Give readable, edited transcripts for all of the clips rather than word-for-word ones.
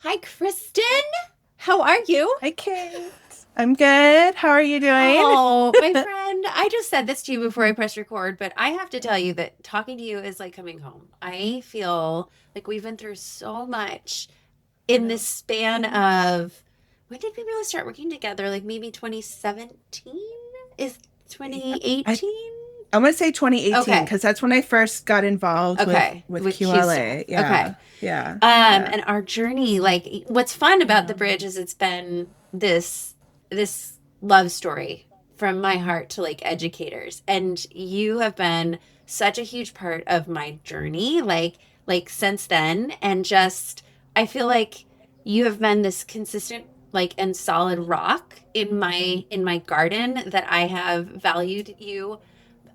Hi, Kristin. How are you? Hi, Kate. I'm good. How are you doing? Oh, my friend, I just said this to you before I pressed record, but I have to tell you that talking to you is like coming home. I feel like we've been through so much in this span of when did we really start working together? Like maybe 2017? Is I 2018? I'm gonna say 2018 Okay. because that's when I first got involved with Okay. with With QStar. QLA. Okay. Yeah, yeah, yeah. And our journey, like what's fun about the bridge is it's been this love story from my heart to like educators. And you have been such a huge part of my journey, like since then. And just I feel like you have been this consistent like and solid rock in my garden that I have valued you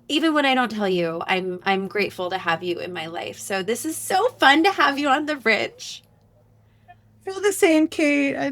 even when I don't tell you, I'm grateful to have you in my life. So this is so fun to have you on the bridge. I feel the same, Kate. I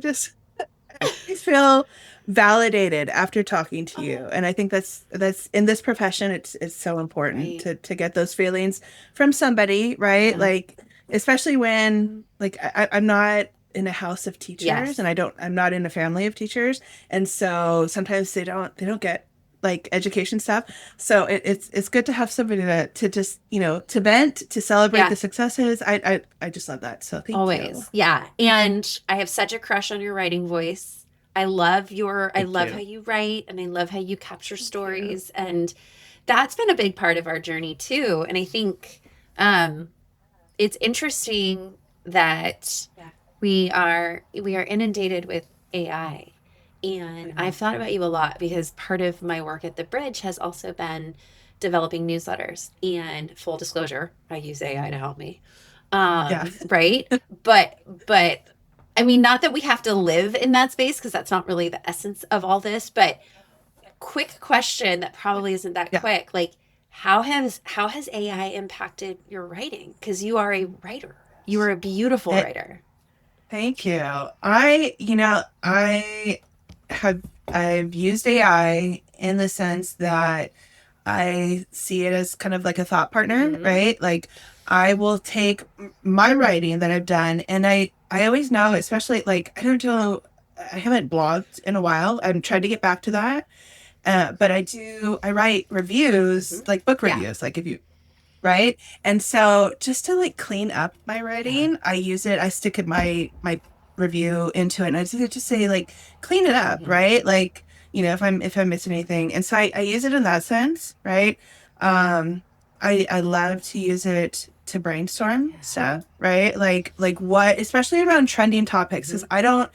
feel validated after talking to you, Oh, and I think that's in this profession. It's so important right. to get those feelings from somebody, right? Yeah. Like especially when like I'm not in a house of teachers, and Yes. I'm not in a family of teachers, and so sometimes they don't get like education stuff. So it's good to have somebody to just to vent, to celebrate Yeah. the successes. I just love that. So thank you. Always. Yeah. And I have such a crush on your writing voice. I Thank love how you. you write and I love how you capture Thank you. stories. And that's been a big part of our journey too. And I think um it's interesting that we are inundated with AI. I And I've know. thought about you a lot because part of my work at the bridge has also been developing newsletters. And full disclosure, I use AI to help me. Yeah. Right? But I mean, not that we have to live in that space because that's not really the essence of all this, but quick question that probably isn't that Yeah. quick. Like how has AI impacted your writing? Because you are a writer. You are a beautiful It, writer. Thank you. I I've used AI in the sense that I see it as kind of like a thought partner, Mm-hmm. right? Like I will take my writing that I've done, and I always know, especially like I haven't blogged in a while. I'm trying to get back to that. But I write Mm-hmm. reviews, like book Yeah. reviews, like if you right? And so just to like clean up my Yeah. writing, I stick my review into it and I just say like clean it up, Mm-hmm. right? Like, if I'm missing anything. And so I use it in that sense, right? Um I love to use it to brainstorm Yeah. stuff, right? Like what, especially around trending topics, Mm-hmm. because I don't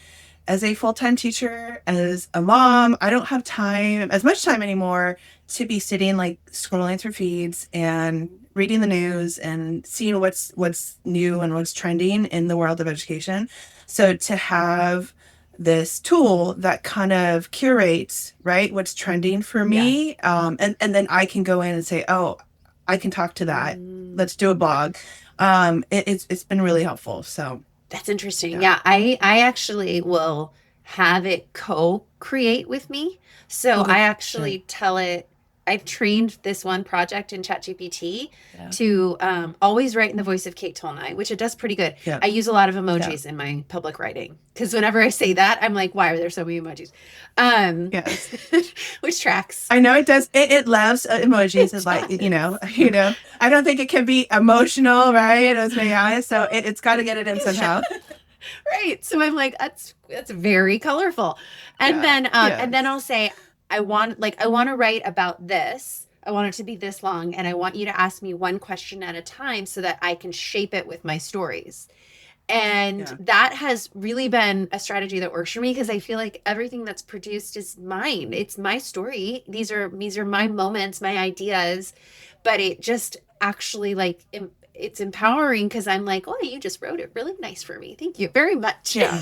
as a full-time teacher, as a mom, I don't have time, as much time anymore to be sitting like scrolling through feeds and reading the news and seeing what's new and what's trending in the world of education. So to have this tool that kind of curates, right, what's trending for Yes. me, and then I can go in and say, oh, I can talk to that. Mm. Let's do a blog. It's been really helpful. So That's interesting. yeah. Yeah, I actually will have it co-create with me. So Oh, I that's good. actually tell it I've trained this one project in ChatGPT Yeah. to always write in the voice of Cate Tolnai, which it does pretty good. Yeah. I use a lot of Yeah. emojis in my public writing because whenever I say that, I'm like, why are there so many emojis? Um, Yes. which tracks. I know it does. It loves emojis. It It's like, does. I don't think it can be emotional, right? As may I. So it's got to get it in somehow. Right. So I'm like, that's very colorful. Yeah. And then Yes. I'll say, I want to write about this. I want it to be this long, and I want you to ask me one question at a time so that I can shape it with my stories. And Yeah. that has really been a strategy that works for me because I feel like everything that's produced is mine. It's my story. These are my moments, my ideas, but it just actually it's empowering because I'm like, oh, you just wrote it really nice for me. Thank you very much. Yeah.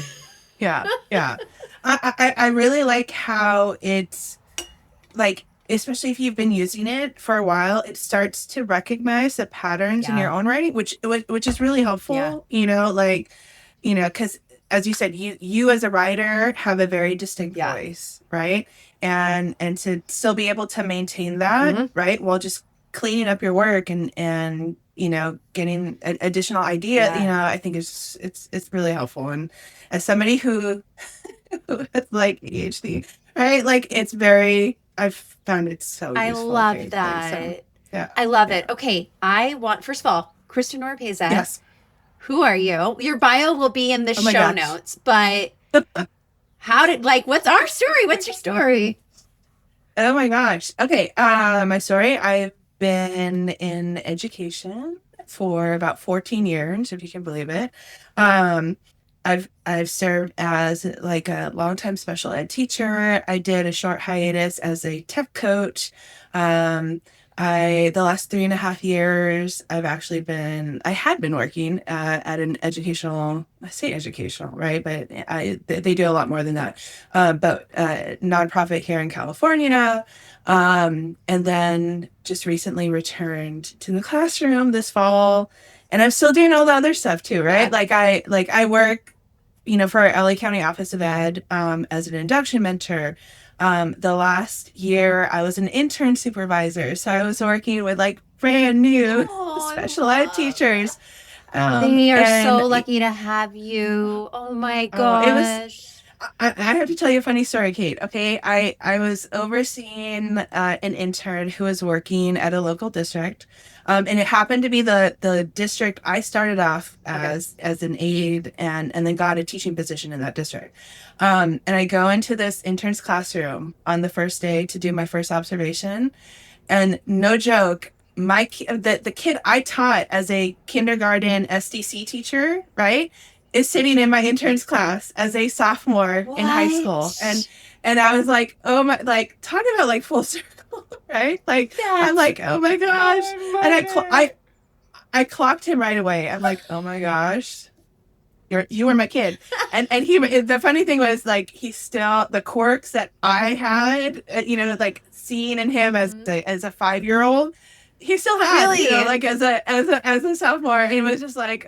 Yeah. Yeah. I really like how it's like, especially if you've been using it for a while, it starts to recognize the patterns in your Yeah. own writing, which is really Yeah. helpful, because as you said, you as a writer have a very distinct Yeah. voice, right? And to still be able to maintain that, Hmm. right, while just cleaning up your work and getting additional idea, Yeah. I think it's really helpful. And as somebody who with like ADHD, right? Like I've found it so I useful, love Kate. Like, so, that. yeah, I love yeah. it. Okay, I want first of all, Kristin Oropeza. Yes. Who are you? Your bio will be in the Oh my show gosh. notes, but what's our story? What's your story? Oh my gosh. Okay. My story. I've been in education for about 14 years, if you can believe it. Um, I've served as like a longtime special ed teacher. I did a short hiatus as a tech coach. Um, the last 3.5 years, I had been working at an educational, I say educational, right? But they do a lot more than that. But nonprofit here in California. And then just recently returned to the classroom this fall. And I'm still doing all the other stuff too, right? Yeah. Like I work, for our LA County Office of Ed, as an induction mentor. The last year I was an intern supervisor. So I was working with like brand new Oh, I special ed love teachers. They are And so lucky to have you. Oh my it was gosh. I have to tell you a funny story, Kate. Okay, I was overseeing an intern who was working at a local district, and it happened to be the district I started off Okay. as an aide and then got a teaching position in that district. And I go into this intern's classroom on the first day to do my first observation, and no joke, the kid I taught as a kindergarten SDC teacher, right, is sitting in my intern's class as a sophomore in high school. And What? I was like, oh my, like talking about like full circle, right? Like I'm That's like, oh my gosh. oh And my God. I clocked him right away. I'm like, oh my gosh. You were my kid, and the funny thing was like he still the quirks that I had, like seeing in him as Mhm. as a 5-year-old, he still had, Really? like as a sophomore. It was just like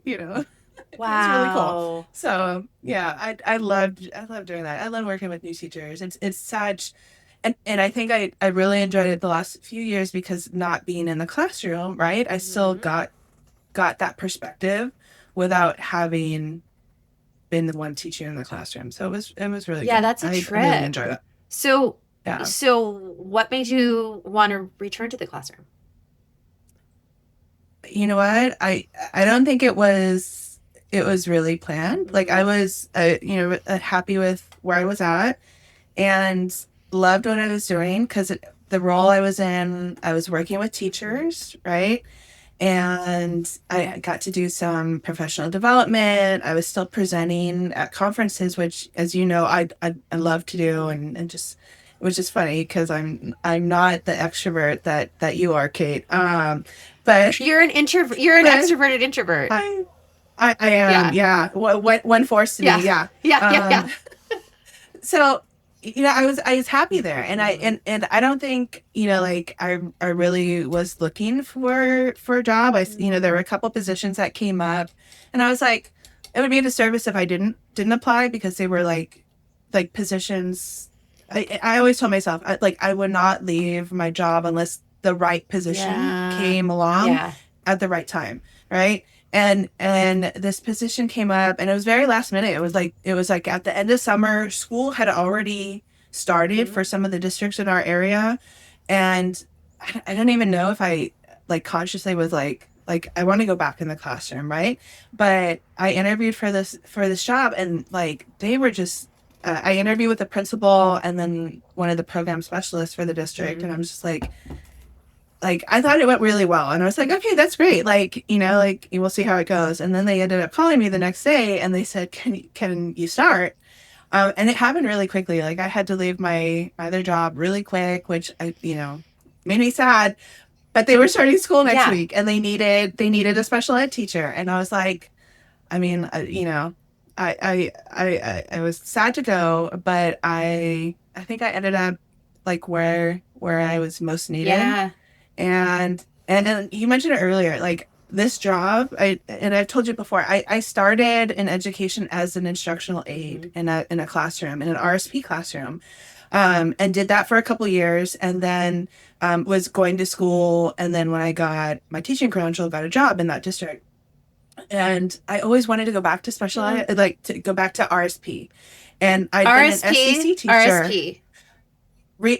you know, it was really cool. Wow. So yeah, I loved doing that. I love working with new teachers. It's such. And I think I really enjoyed it the last few years because not being in the classroom, right? I still Hmm. got that perspective without having been the one teaching in the classroom. So it was really Yeah, good. that's a I really trip. enjoyed it. So, Yeah. so what made you want to return to the classroom? You know what? I don't think it was really planned. Like I Hmm. was happy with where I was at and loved what I was doing because the role I was in, I was working with teachers, right? And I got to do some professional development. I was still presenting at conferences, which, as you know, I love to do, and just it was just funny because I'm not the extrovert that you are, Kate. But You're an introvert. You're an but extroverted introvert. I I am, Yeah. yeah. One forced to be, Yeah. yeah. Yeah. Yeah. Yeah. Um, so I was happy there, and I Hmm. and I don't think like I really was looking for a job. There were Hmm. a couple positions that came up, and I was like, it would be a disservice if I didn't apply because they were like positions. I always told myself I would not leave my job unless the right position Yeah. came along Yeah. at the right time, right? And this position came up and it was very last minute. It was like at the end of summer, school had already started Hmm. for some of the districts in our area. And I don't even know if I like consciously was like I want to go back in the classroom, right? But I interviewed for this job and like they were just I interviewed with the principal and then one of the program specialists for the district, Hmm. and I'm just like I thought it went really well, and I was like, okay, that's great. Like like we'll see how it goes. And then they ended up calling me the next day, and they said, can you start? And it happened really quickly. Like I had to leave my other job really quick, which made me sad. But they were starting school next Yeah. week, and they needed a special ed teacher, and I was like, I mean, I was sad to go, but I think I ended up like where I was most needed. Yeah. And then you mentioned it earlier, like this job, I've told you before, I started in education as an instructional Hmm. aide in a classroom, in an RSP classroom. and did that for a couple years, and then was going to school. And then when I got my teaching credential, got a job in that district. And I always wanted to go back to special Mm. ed, like to go back to RSP. And I'd been an RSP, SCC teacher, RSP.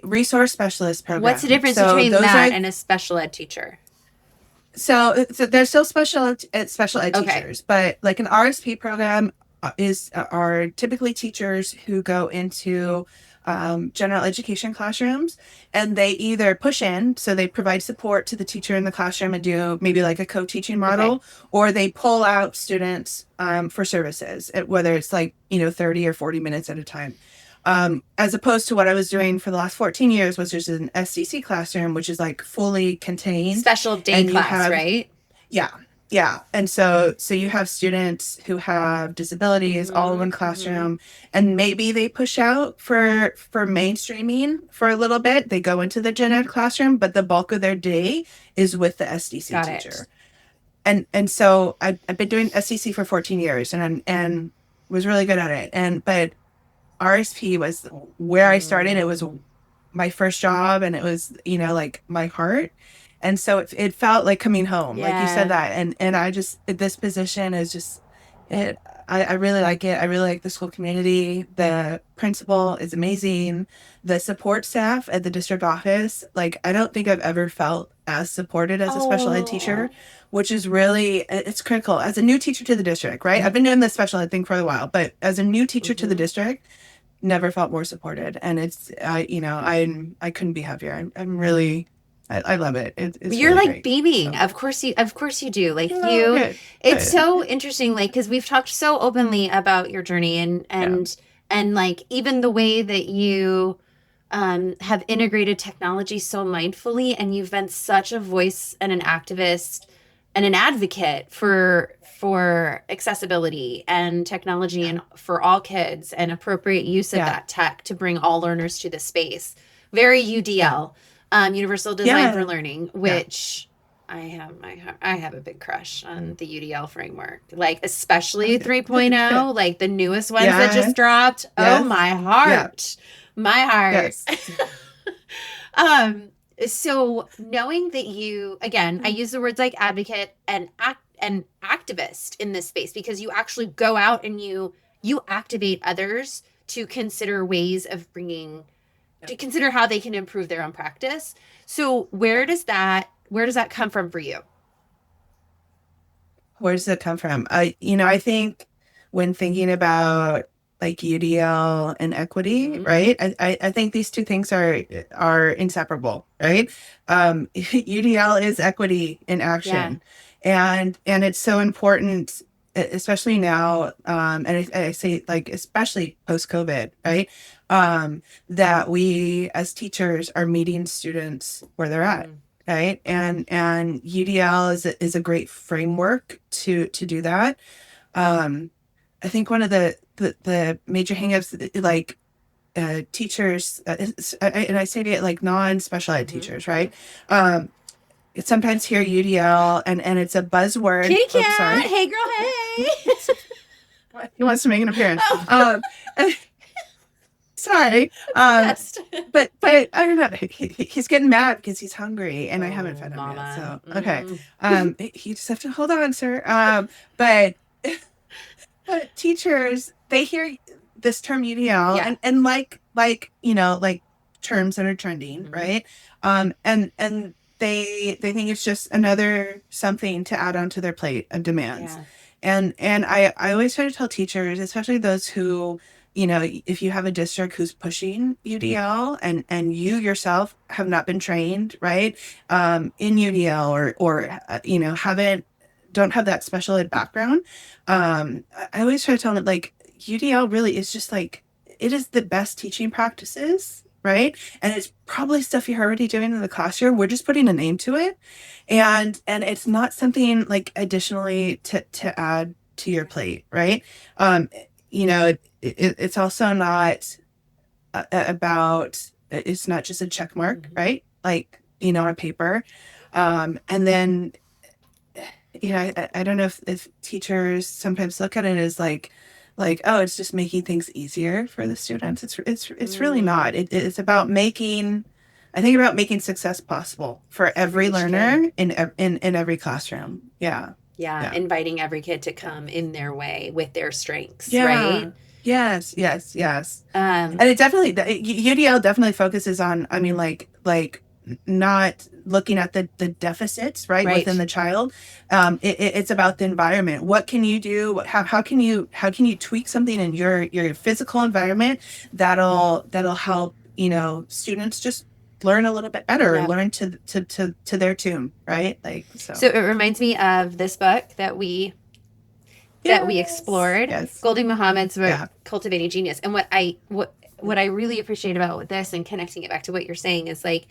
resource specialist What's the program. difference So between those that are and a special ed teacher? so they're still special ed Okay. teachers, but like an RSP program is are typically teachers who go into general education classrooms, and they either push in, so they provide support to the teacher in the classroom and do maybe like a co-teaching Okay. model, or they pull out students for services, whether it's like 30 or 40 minutes at a time. As opposed to what I was doing for the last 14 years, which is an SCC classroom, which is like fully contained, Special day and you class, have right? yeah, yeah. And so you have students who have disabilities all in Mm-hmm. one Mm-hmm. classroom, and maybe they push out for mainstreaming for a little bit. They go into the gen ed classroom, but the bulk of their day is with the SDC Got it. teacher. And so I've been doing SDC for 14 years, and was really good at it. And but RSP was where I started. It was Mm. my first job, and it was like my heart. And so it felt like coming home, like you said Yeah. that. And I just, this position is just it. I really like it. I really like the school community. The principal is amazing. The support staff at the district office, like I don't think I've ever felt as supported as a special ed teacher, Oh. which is really, it's critical as a new teacher to the district, right? I've been doing this special ed thing for a while, but as a new teacher to the Mm-hmm. district, never felt more supported. And it's I couldn't be happier. I'm really, I love it. It's You're really like great. beaming. So Of course you do. Like oh, you, good, it's good. so interesting, like, because we've talked so openly about your journey Yeah, and like even the way that you have integrated technology so mindfully, and you've been such a voice and an activist and an advocate for accessibility and technology and for all kids and appropriate use of yeah, that tech to bring all learners to the space. Very yeah, UDL, Universal Design for yeah, Learning, yeah. which I have a big crush on the UDL framework, like especially Good. 3.0, like the newest ones that Yeah, just dropped. Oh yes, my yeah, heart, my heart. yes. um, so knowing that you, again, I use the words like advocate and activist in this space because you actually go out and you activate others to consider ways of bringing Yeah, to consider how they can improve their own practice. So yeah. where does that come from for you? Where does it come from? I think when thinking about like UDL and equity, Mm-hmm. right? I think these two things are inseparable, right? UDL is equity in Yeah. action, and it's so important, especially now, and I say like especially post COVID, right? That we as teachers are meeting students where they're at, Mm. right? And UDL is a great framework to do that. Um, I think one of the major hangups, like teachers, and I say it like non-special ed Mm-hmm. teachers, right? Um, sometimes hear UDL and it's a buzzword. Kitty Oh, cat, sorry. hey girl, hey. He wants to make an appearance. Oh, Sorry. that's the best. But I don't know. He's getting mad because he's hungry, and I haven't Oh, fed him yet. mama. So okay. Mm. You just have to hold on, sir. But teachers, they hear this term UDL, Yeah. and like like terms that are trending, Mm-hmm. right? And they think it's just another something to add onto their plate of demands. Yeah. And I always try to tell teachers, especially those who, if you have a district who's pushing UDL, and you yourself have not been trained, right, in UDL, or haven't don't have that special ed background. I always try to tell them, like, UDL really is just like, it is the best teaching practices, right? And it's probably stuff you're already doing in the classroom. We're just putting a name to it, and it's not something like additionally to add to your plate, right? Um, it's also not about, it's not just a check mark, Mm-hmm. right? Like, on paper. And then, I don't know if teachers sometimes look at it as like like, oh, it's just making things easier for the students. It's really not. Mm, It's about making, I think about making success possible for for every each kid. learner in every classroom. Yeah. Yeah, Yeah. inviting every kid to come in their way with their strengths, Yeah. right? Yes, yes, yes. Um, And it definitely, UDL definitely focuses on, I mean, like not looking at the deficits, right, within right. the child. It's about the environment. What can you do? How can you tweak something in your physical environment that'll help, students just learn a little bit better, Yeah. learn to their tune, right? Like, So so. it reminds me of this book that we Yes. explored, Yes. Goldie Mohammed's book, Yeah. Cultivating Genius. And what I really appreciate about this and connecting it back to what you're saying is like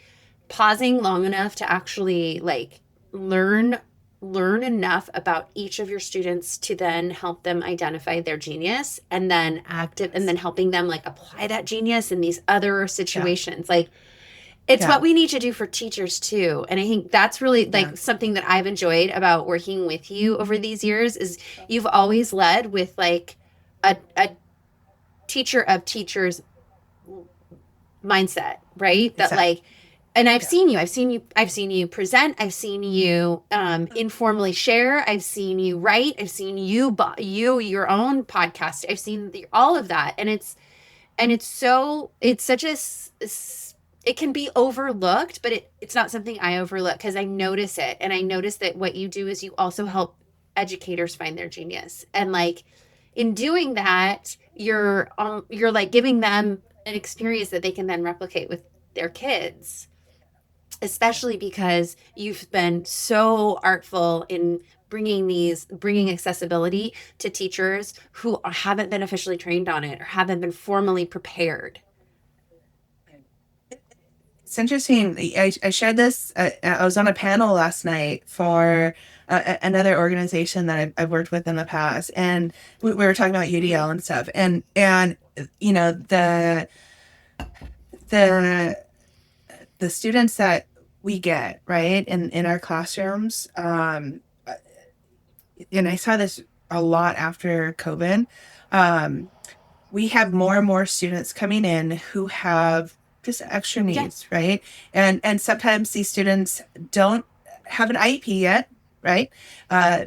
pausing long enough to actually like learn learn enough about each of your students to then help them identify their genius and then active and Yes. then helping them like apply that genius in these other Yeah. situations. Like it's Yeah. what we need to do for teachers too. And I think that's really Yeah. like something that I've enjoyed about working with you over these years is you've always led with like a teacher of teachers mindset, right? That Exactly. like and Yeah. I've seen you present, I've seen you informally share, I've seen you write, I've seen your own podcast, I've seen all of that, and it's such it can be overlooked, but it's not something I overlook because I notice it, and I notice that what you do is you also help educators find their genius, and like in doing that you're like giving them an experience that they can then replicate with their kids, especially because you've been so artful in bringing accessibility to teachers who haven't been officially trained on it or haven't been formally prepared. It's interesting. I shared this. I was on a panel last night for another organization that I've worked with in the past, and we were talking about UDL and stuff. And the the students that we get right in our classrooms, and I saw this a lot after COVID. Um, we have more and more students coming in who have just extra Yeah. needs, right? And sometimes these students don't have an IEP yet, right?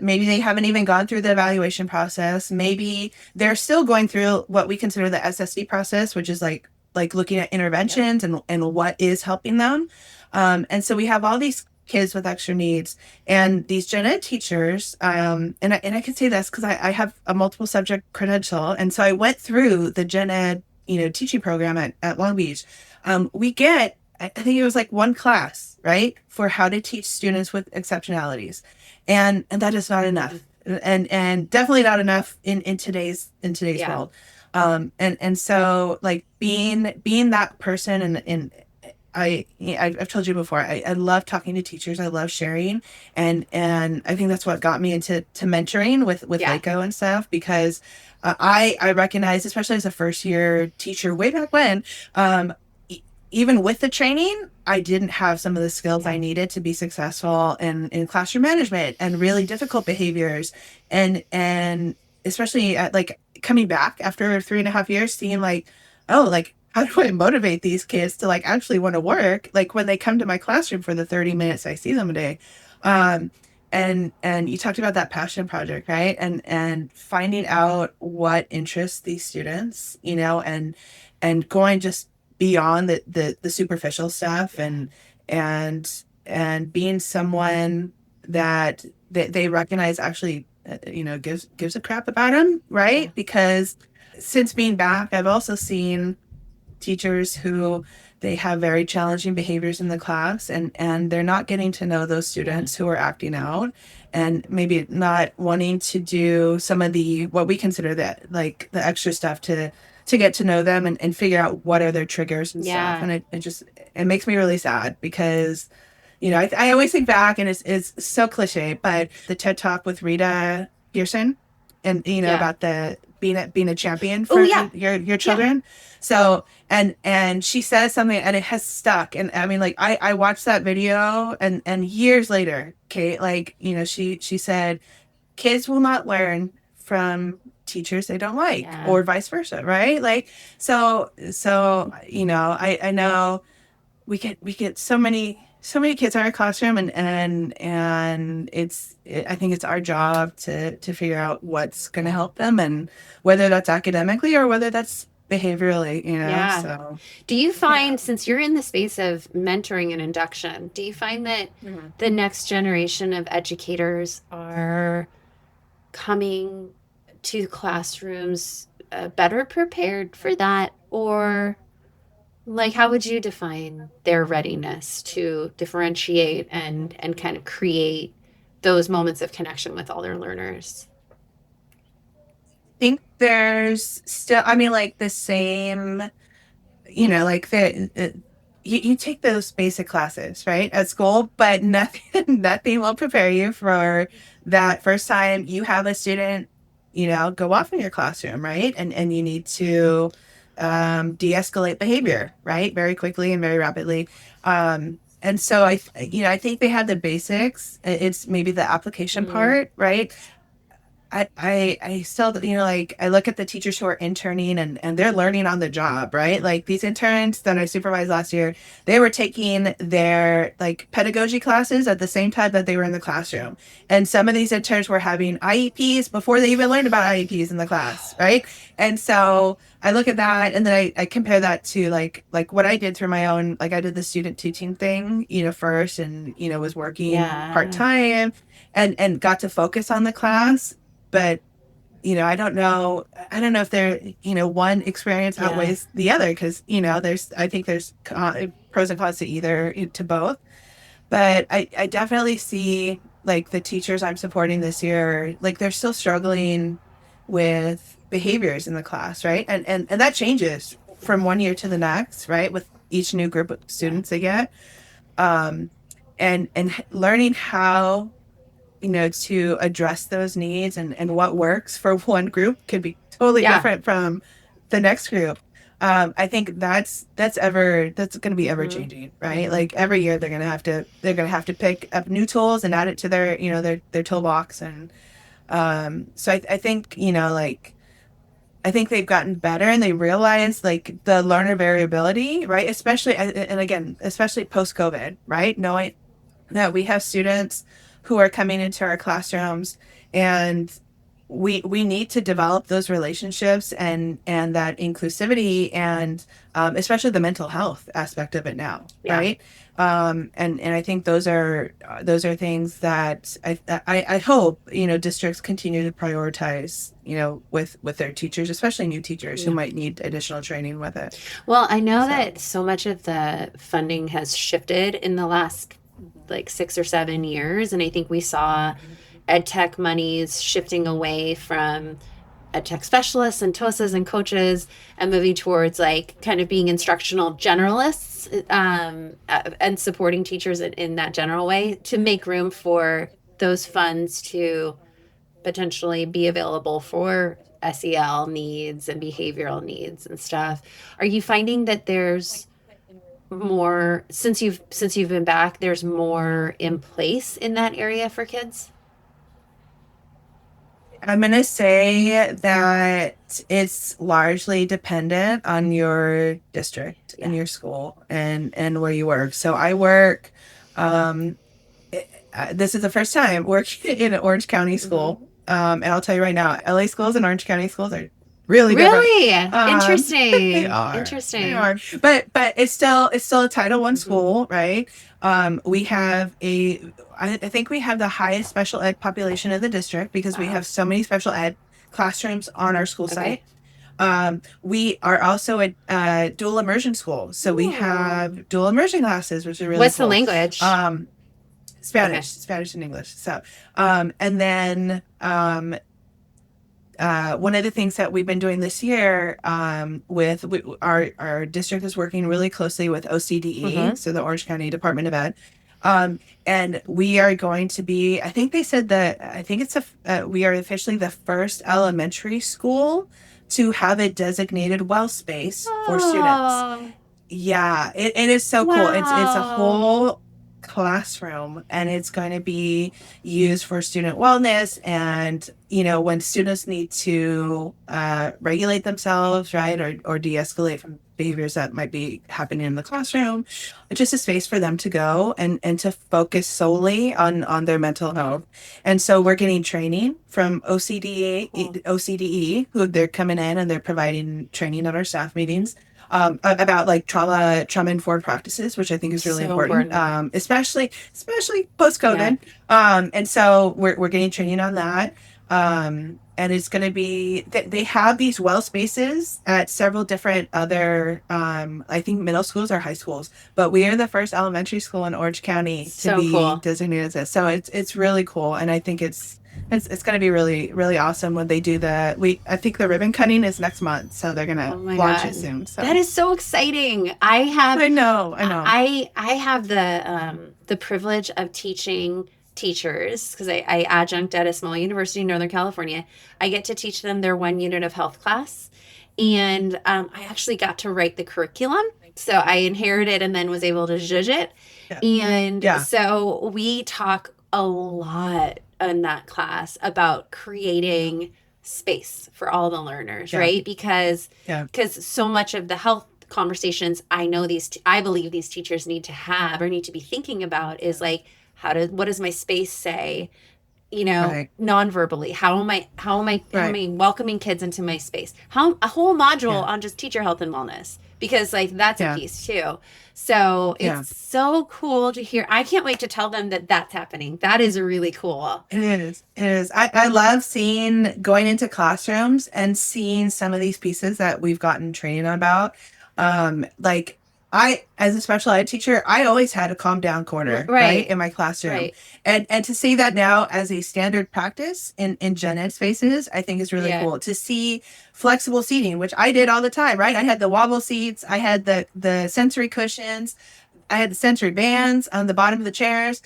Maybe they haven't even gone through the evaluation process. Maybe they're still going through what we consider the SSD process, which is like looking at Yep. interventions and what is helping them. And so we have all these kids with extra needs and these gen ed teachers, and I can say this because I have a multiple subject credential, and so I went through the gen ed teaching program at Long Beach. We get, I think it was like one class, right, for how to teach students with exceptionalities, and that is not Mm-mm. enough, and definitely not enough in today's Yeah. world. And so like being that person, and I've told you before, I love talking to teachers. I love sharing, and I think that's what got me into mentoring with Yeah. LACO and stuff, because I recognize, especially as a first year teacher way back when, e- even with the training, I didn't have some of the skills I Yeah. needed to be successful in classroom management and really difficult behaviors, and especially at like coming back after 3.5 years, seeing like, oh, like how do I motivate these kids to like actually want to work? Like when they come to my classroom for the 30 minutes I see them a day. Um, and you talked about that passion project, right? And finding out what interests these students, and going just beyond the superficial stuff, Yeah. and being someone that they recognize actually gives a crap about them, Yeah. right? Because since being back, I've also seen teachers who they have very challenging behaviors in the class, and they're not getting to know those Yeah. students who are acting out, and maybe not wanting to do some of the what we consider that like the extra stuff to get to know them, and figure out what are their triggers and stuff. Yeah. And it makes me really sad because I always think back, and it's so cliche, but the TED Talk with Rita Pearson, and Yeah. about the being a champion Oh for yeah. your Yeah. children. So, and she says something, and it has stuck. And I mean, like I watched that video, and years later, Kate, like she said, kids will not learn from teachers they don't like, Yeah. or vice versa, right? Like, I know we get so many kids in our classroom, and I think it's our job to figure out what's going to help them, and whether that's academically or whether that's behaviorally, Yeah. so Do you yeah. find, since you're in the space of mentoring and induction, do you find that Mhm. the next generation of educators are coming to classrooms better prepared for that? Or, like, how would you define their readiness to differentiate and kind of create those moments of connection with all their learners? Think there's still, I mean, like the same, like you take those basic classes, right, at school, but nothing, nothing will prepare you for that first time you have a student, go off in your classroom, right? And you need to de-escalate behavior, right? Very quickly and very rapidly. And so I think they have the basics. It's maybe the application Mm, part, right? I still, like I look at the teachers who are interning, and they're learning on the job, right? Like these interns that I supervised last year, they were taking their like pedagogy classes at the same time that they were in the classroom. And some of these interns were having IEPs before they even learned about IEPs in the class, right? And so I look at that, and then I compare that to like what I did through my own, like I did the student teaching thing, first, and was working yeah. part-time, and got to focus on the class. But I don't know if one experience Yeah. outweighs the other, because I think there's pros and cons to either, to both. But I definitely see like the teachers I'm supporting this year, like they're still struggling with behaviors in the class, right? And that changes from one year to the next, right, with each new group of Yeah. students they get. um and learning how, to address those needs, and what works for one group could be totally Yeah. different from the next group. I think that's going to be ever Hmm. changing, right? Hmm. Like every year they're going to have to pick up new tools and add it to their toolbox. And so I think, like I think they've gotten better, and they realize like the learner variability, right? Especially, and again, especially post COVID, right? Knowing that we have students who are coming into our classrooms, and we need to develop those relationships, and that inclusivity, and especially the mental health aspect of it now, Yeah. right? And I think those are things that I hope, districts continue to prioritize, with their teachers, especially new teachers who Yeah. might need additional training with it. Well, I know So that so much of the funding has shifted in the last like 6 or 7 years. And I think we saw ed tech monies shifting away from ed tech specialists and TOSAs and coaches and moving towards like kind of being instructional generalists, and supporting teachers in that general way to make room for those funds to potentially be available for SEL needs and behavioral needs and stuff. Are you finding that there's more, since you've been back, there's more in place in that area for kids? I'm going to say that it's largely dependent on your district Yeah. and your school, and where you work. So I work, um, this is the first time working in an Orange County Hmm. school. And I'll tell you right now, LA schools and Orange County schools are really different. Really They interesting. are. They Interesting. are. But it's still a Title I Hmm. school, right? We have I think we have the highest special ed population in the district, because we Wow. have so many special ed classrooms on our school Okay. site. We are also a dual immersion school, so we Ooh. have dual immersion classes, which are really What's the cool. language? Um, Okay. Spanish and English. So, and then one of the things that we've been doing this year, our district is working really closely with OCDE, Hmm. so the Orange County Department of Ed, and we are going to be. I think they said that. I think we are officially the first elementary school to have a designated well space for students. Oh, Yeah, it is so cool. It's a wow. whole. classroom, and it's going to be used for student wellness. And when students need to regulate themselves, right, or de-escalate from behaviors that might be happening in the classroom, it's just a space for them to go and to focus solely on their mental health. And so we're getting training from OCDE, who they're coming in and they're providing training at our staff meetings, about like trauma informed practices, which I think is really So important, important. especially post Yeah. COVID. And so we're getting training on that. And it's going to be they have these well spaces at several different other, I think, middle schools or high schools, but we are the first elementary school in Orange County to So be cool. designated as this. So it's really cool, and I think it's going to be really really awesome when they do I think the ribbon cutting is next month, so they're going Oh to my launch it God. soon. That So is so exciting. I have I know. I have the privilege of teaching teachers because I adjunct at a small university in Northern California. I get to teach them their 1 unit of health class. And I actually got to write the curriculum. So I inherited and then was able to zhuzh it. Yeah, And yeah, so we talk a lot in that class about creating space for all the learners, yeah, right? yeah, Because so much of the health conversations I believe these teachers need to have or need to be thinking about is like what does my space say, right, non-verbally? How am I welcoming kids into my space? How a whole module yeah, on just teacher health and wellness, because like that's a yeah, piece too. So yeah. it's so cool to hear. I can't wait to tell them that that's happening. That is really cool. It is. It is. I love seeing going into classrooms and seeing some of these pieces that we've gotten training about. Like as a special ed teacher, I always had a calm down corner, right, Right. in my classroom. Right. And to see that now as a standard practice in gen ed spaces, I think is really Yeah. cool. To see flexible seating, which I did all the time, right? I had the wobble seats, I had the sensory cushions, I had the sensory bands on the bottom of the chairs,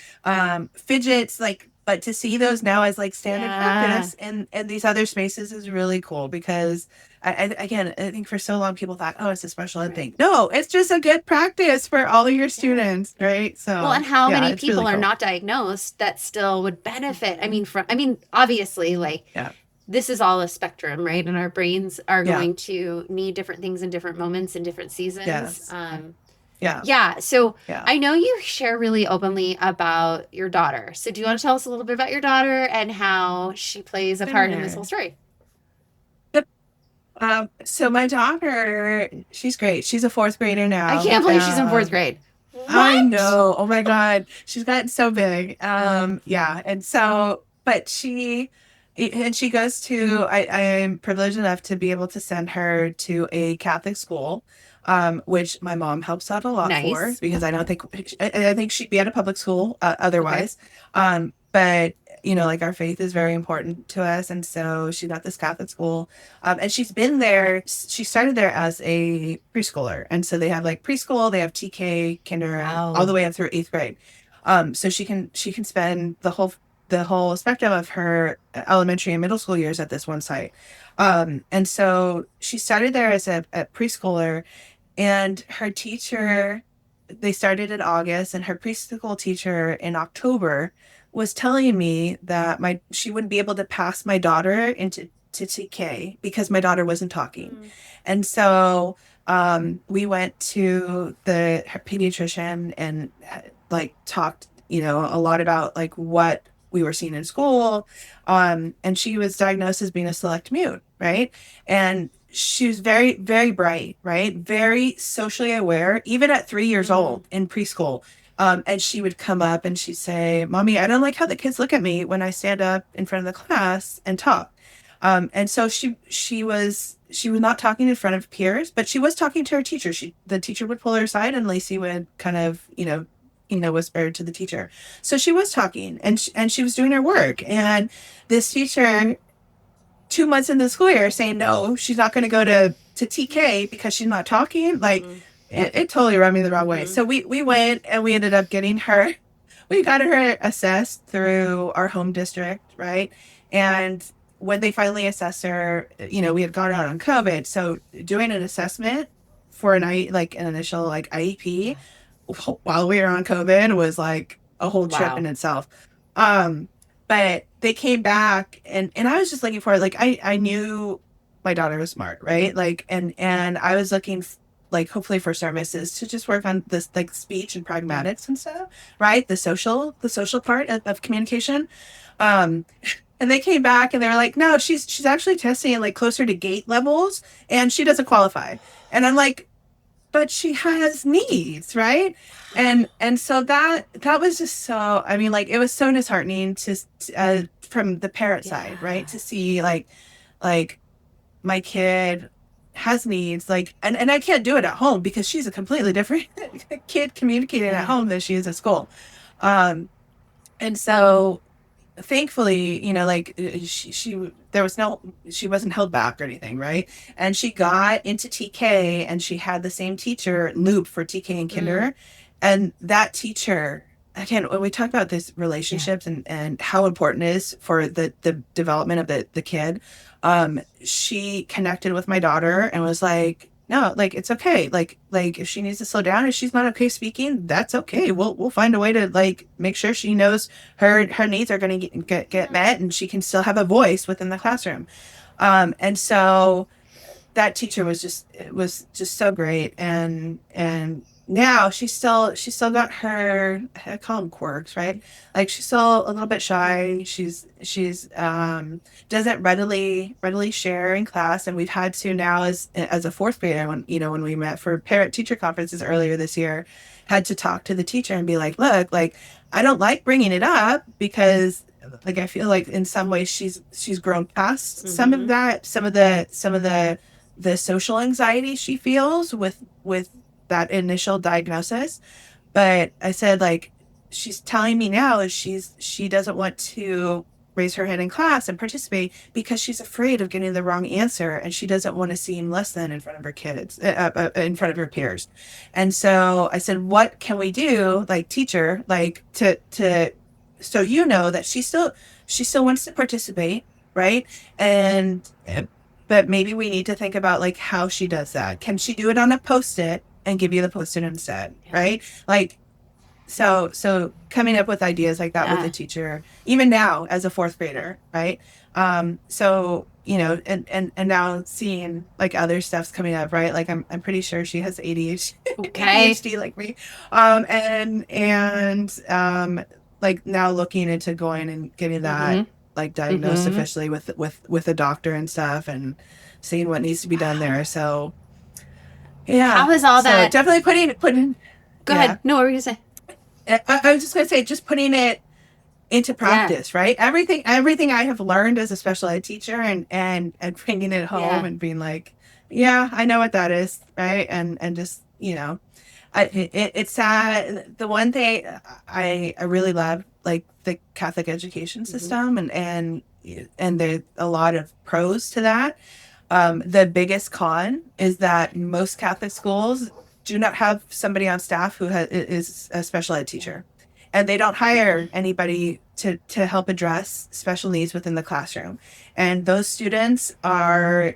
fidgets, like, but to see those now as like standard Yeah. practice in these other spaces is really cool because again, I think for so long people thought, oh, it's a special ed Right. thing. No, it's just a good practice for all of your Yeah. students, right? Well, and So how yeah, many it's really people are cool. not diagnosed that still would benefit? I mean, obviously, like Yeah, this is all a spectrum, right? And our brains are yeah, going to need different things in different moments in different seasons. yes, yeah, Yeah. So yeah. I know you share really openly about your daughter. So do you want to tell us a little bit about your daughter and how she plays a part in this whole Sure. story? Yep. So my daughter, she's great. She's a fourth grader I now. can't believe she's in fourth grade. I What? know. Oh my God. She's gotten so big. Yeah. And so, but she goes to, I am privileged enough to be able to send her to a Catholic school, which my mom helps out a lot for Nice. because I don't think, I think she'd be at a public school, Okay. otherwise. But like our faith is very important to us. And so she got this Catholic school. And she's been there. She started there as a preschooler. And so they have like preschool, they have TK, kinder, all the Wow. way up through eighth grade. So she can spend the whole spectrum of her elementary and middle school years at this one site. And so she started there as a preschooler, and her teacher, they started in August, and her preschool teacher in October was telling me that my she wouldn't be able to pass my daughter into to TK because my daughter wasn't talking. Mm. And so we went to her pediatrician and like talked, a lot about like what we were seeing in school. And she was diagnosed as being a select mute, right? And she was very, very bright, right? Very socially aware, even at 3 years Mm. old in preschool. And she would come up and she'd say, Mommy, I don't like how the kids look at me when I stand up in front of the class and talk. And so she was not talking in front of peers, but she was talking to her teacher. The teacher would pull her aside and Lacey would kind of, whisper to the teacher. So she was talking and she was doing her work. And this teacher, 2 months into the school year, saying no, she's not going to go to TK because she's not talking. Like Mm. it totally rubbed me the wrong way. Mm-hmm. So we went and we ended up getting her. We got her assessed through our home district, right? And when they finally assessed her, we had gone out on COVID. So doing an assessment for like an initial like IEP while we were on COVID was like a whole trip in Wow. itself. Um, but they came back, and I was just looking for, like, I knew my daughter was smart, right? Like, and I was looking like hopefully for services to just work on this like speech and Yeah. pragmatics and stuff, right? The social part of communication. Um, and they came back and they were like, no, she's actually testing like closer to gate levels and she doesn't qualify. And I'm like, but she has needs, right? And so that was just so, I mean, like, it was so disheartening to from the parent side, right, Yeah. to see like my kid has needs, like, and I can't do it at home because she's a completely different kid communicating at Yeah. home than she is at school. And so thankfully, like, she there was no, she wasn't held back or anything, right? And she got into TK and she had the same teacher loop for TK and Mm. kinder. And that teacher, again, when we talk about this Yeah. relationships and how important it is for the development of the kid, she connected with my daughter and was like, no, like, it's okay. Like if she needs to slow down, if she's not okay speaking, that's okay. We'll find a way to like make sure she knows her needs are going to get Yeah. met and she can still have a voice within the classroom. And so that teacher was just, it was just so great. And now she's still got her, I call them quirks, right? Like, she's still a little bit shy. She's doesn't readily share in class, and we've had to now, as a fourth grader, when we met for parent teacher conferences earlier this year, had to talk to the teacher and be like, look, like, I don't like bringing it up because, like, I feel like in some ways she's grown past some of Mm-hmm. that, some of the social anxiety she feels with that initial diagnosis. But I said, like, she's telling me now is she doesn't want to raise her hand in class and participate because she's afraid of getting the wrong answer and she doesn't want to seem less than in front of her kids, in front of her peers. And so I said, what can we do, like, teacher, like, to so that she still wants to participate, right? And but maybe we need to think about, like, how she does that. Can she do it on a post-it and give you the post-it instead, Yeah. right? Like, so coming up with ideas like that with a Yeah. teacher, even now as a fourth grader, right? So, and now seeing like other stuff's coming up, right? Like, I'm pretty sure she has Okay. ADHD like me. Like, now looking into going and getting that Mm-hmm. like diagnosed Mm-hmm. officially with a doctor and stuff, and seeing what needs to be done there. Wow. So yeah, How is all so that? definitely putting Go yeah. ahead. No, what were you gonna say? I was just going to say, just putting it into Yeah. practice, right? Everything I have learned as a special ed teacher, and bringing it home Yeah. and being like, yeah, I know what that is, right? And just, it's sad. The one thing I really love, like, the Catholic education Mm-hmm. system, and there's a lot of pros to that. The biggest con is that most Catholic schools do not have somebody on staff who is a special ed Yeah. teacher, and they don't hire anybody to help address special needs within the classroom. And those students are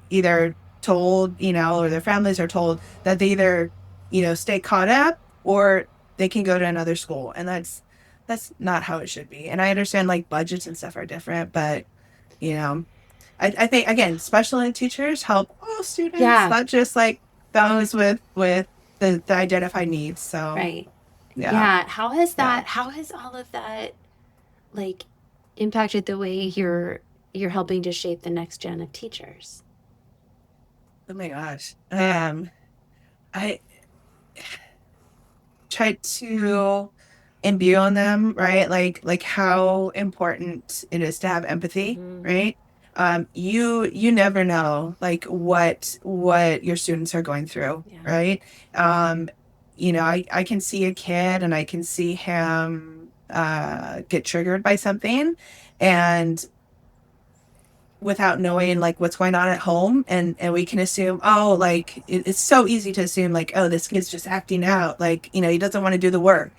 either told, or their families are told that they either, stay caught up, or they can go to another school, and that's not how it should be. And I understand, like, budgets and stuff are different, but you know I think, again, special ed teachers help all students, Yeah. not just like those with the identified needs. So Right. yeah, Yeah. How has yeah. that? How has all of that like impacted the way you're helping to shape the next gen of teachers? Oh my gosh. I tried to imbue on them, right? Like how important it is to have empathy, Mm-hmm. right? You never know, like, what your students are going through, Yeah. right? Um, I can see a kid and I can see him get triggered by something, and without knowing, like, what's going on at home, and we can assume, oh, like, it's so easy to assume, like, oh, this kid's just acting out, like, he doesn't want to do the work.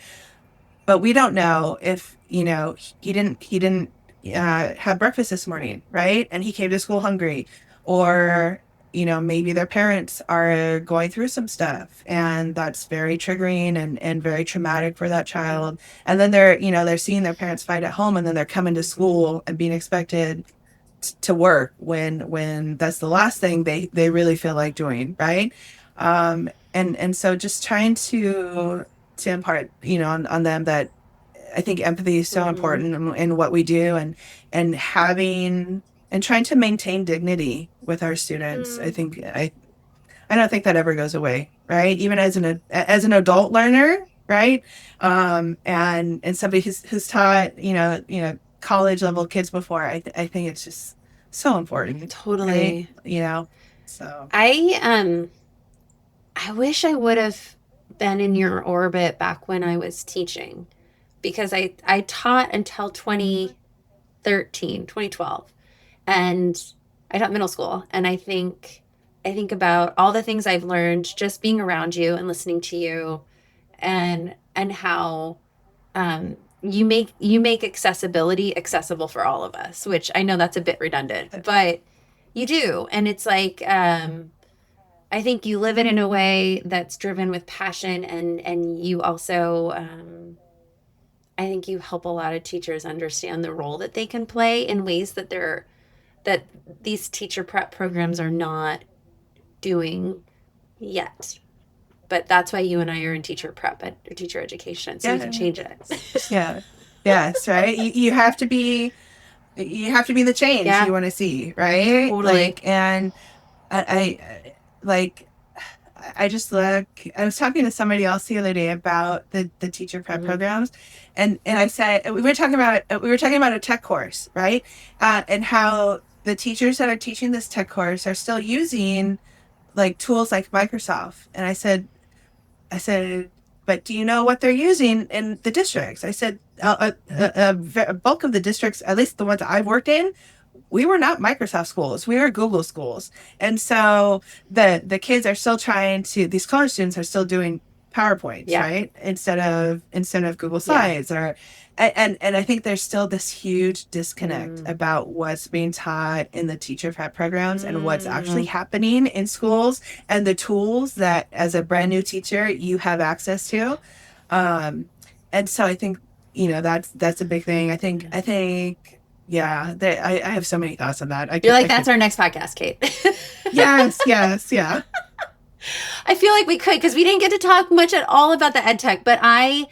But we don't know if, he didn't have breakfast this morning, right? And he came to school hungry, or maybe their parents are going through some stuff and that's very triggering and very traumatic for that child. And then they're seeing their parents fight at home and then they're coming to school and being expected to work when that's the last thing they really feel like doing, right? And so just trying to impart, on them that I think empathy is so Mm-hmm. important in what we do, and having and trying to maintain dignity with our students. I Mm, think I don't think that ever goes away, right? Even as an adult learner, right? And somebody who's taught college level kids before, I think it's just so important, right? totally. So I wish I would have been in your orbit back when I was teaching because I taught until 2013, 2012, and I taught middle school. And I think about all the things I've learned just being around you and listening to you, and how you make accessibility accessible for all of us, which I know that's a bit redundant, but you do. And it's like I think you live it in a way that's driven with passion, and you also I think you help a lot of teachers understand the role that they can play in ways that these teacher prep programs are not doing yet. But that's why you and I are in teacher prep or teacher education, so we can yeah, change it. yeah, yes, right. You have to be the change Yeah, you want to see, right? totally. Like, and like I just look. I was talking to somebody else the other day about the teacher prep Mm-hmm. programs, and I said we were talking about a tech course, right? And how the teachers that are teaching this tech course are still using like tools like Microsoft. And I said, but do you know what they're using in the districts? I said, a bulk of the districts, at least the ones I've worked in, we were not Microsoft schools. We were Google schools. And so the kids are still these college students are still doing PowerPoints, Yeah. right? Instead of Google Yeah. Slides and I think there's still this huge disconnect Mm. about what's being taught in the teacher prep programs and what's actually Mm. happening in schools and the tools that as a brand new teacher you have access to. Um, and so I think, that's a big thing. I think yeah, I have so many thoughts on that. I You're could, like, I that's could, our next podcast, Kate. yes, yes, yeah. I feel like we could because we didn't get to talk much at all about the ed tech, but I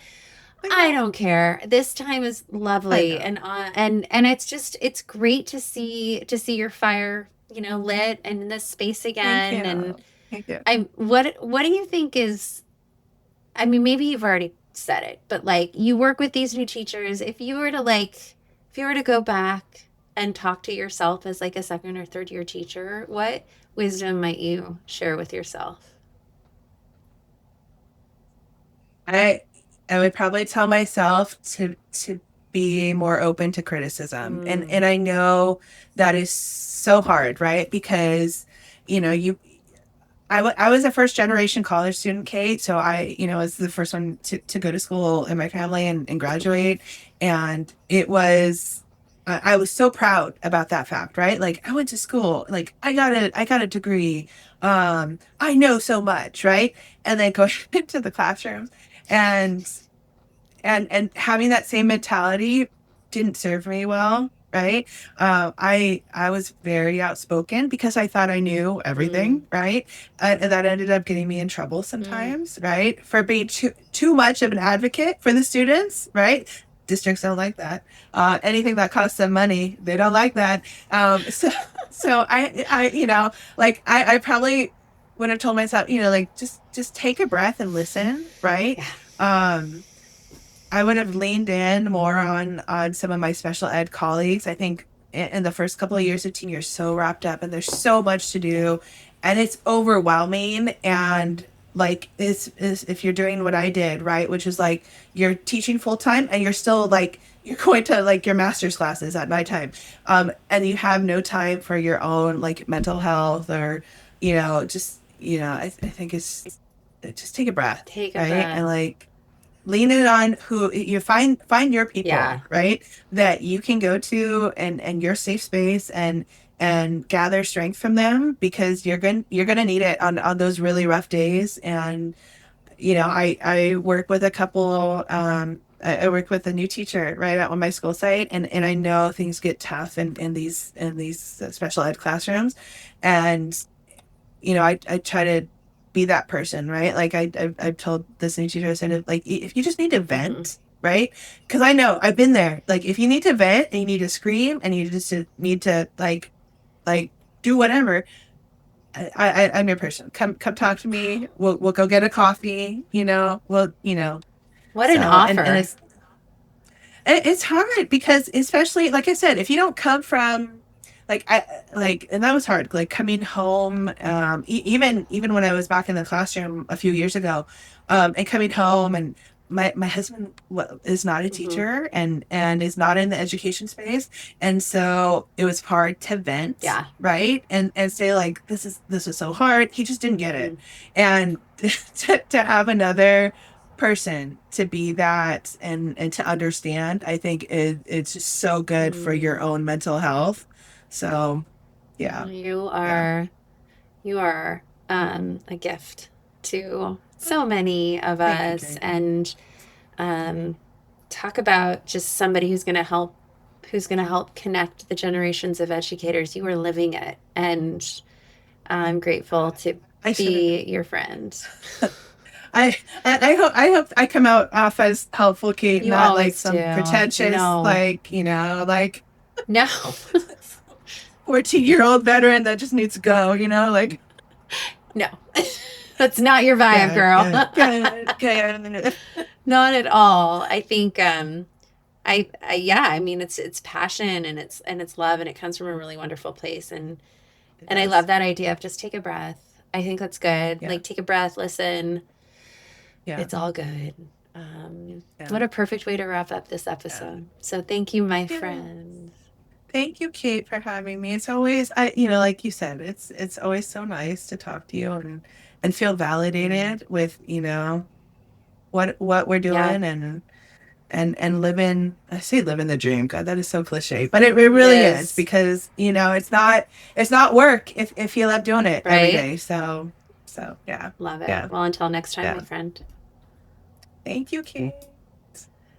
I know, don't care. This time is I lovely, know. and it's great to see your fire, lit and in this space Thank again. And you. Thank you. what do you think is? I mean, maybe you've already said it, but like you work with these new teachers. If you were to go back and talk to yourself as like a second or third year teacher, what wisdom might you share with yourself? I I would probably tell myself to be more open to criticism. And Mm, and I know that is so hard, right? Because you I was a first generation college student, Kate. So I was the first one to go to school in my family and graduate. And I was so proud about that fact, right? Like I went to school, like I got a degree. I know so much, right? And then go into the classroom and and having that same mentality didn't serve me well, right? I was very outspoken because I thought I knew mm, everything, right? And that ended up getting me in trouble mm. sometimes, right? For being too much of an advocate for the students, right? Districts don't like that. Anything that costs them money, they don't like that. So like I probably would have told myself, like just take a breath and listen, right? Yeah. Um, I would have leaned in more on some of my special ed colleagues. I think in the first couple of years of teen, you're so wrapped up and there's so much to Yeah. do, and it's overwhelming. And like is if you're doing what I did, right, which is like you're teaching full time and you're still like you're going to like your master's classes at nighttime, and you have no time for your own like mental health or just I think it's just take a breath, Take a right, and breath. like lean in on who you find your people, Yeah. right, that you can go to and your safe space, and gather strength from them, because you're gonna need it on those really rough days. And I work with a couple. I work with a new teacher right out on my school site, and I know things get tough in these special ed classrooms, and I try to be that person, right? Like I've told this new teacher, I said, like, if you just need to Mm-hmm. vent, right? Because I know I've been there. Like, if you need to vent and you need to scream and you just need to like do whatever, I'm your person. Come talk to me. We'll go get a coffee. What an So and offer. it's hard, because, especially, like I said, if you don't come from, and that was hard, like coming home, even when I was back in the classroom a few years ago, and coming home, and my husband is not a Mm-hmm. teacher, and is not in the education space, and so it was hard to vent, Yeah. right, and say, like, this is so hard. He just didn't get it. Mm-hmm. And to have another person to be that, and to understand, I think it's just so good for your Mm. own mental health. So yeah. You Yeah. are you are a gift to so many of Thank you, us, Kate. and um, talk about just somebody who's going to help connect the generations of educators. You are living it, and I'm grateful to I should have. be your friend. I hope I come out off as helpful, Kate, You not like always some do. pretentious, No, like, like no, 14-year-old veteran that just needs to go, like. no. That's not your vibe, Good, girl. good, good, good. Not at all. I think yeah, I mean it's passion, and it's love, and it comes from a really wonderful place, It and I love does. that idea of just take a breath. I think that's good. Yeah, Like, take a breath, listen. yeah, It's all good. yeah, What a perfect way to wrap up this yeah. episode. So thank you, my Yeah. friend. Thank you, Kate, for having me. It's always, like you said, it's always so nice to talk to you, and feel Mm. validated with, what we're Yeah, doing, and living. I say living the dream. God, that is so cliche, but it it really is, is. because it's not work if you love doing it every Right? day. So yeah, Love it. yeah, Well, until next time, my yeah. friend. Thank you, Kate.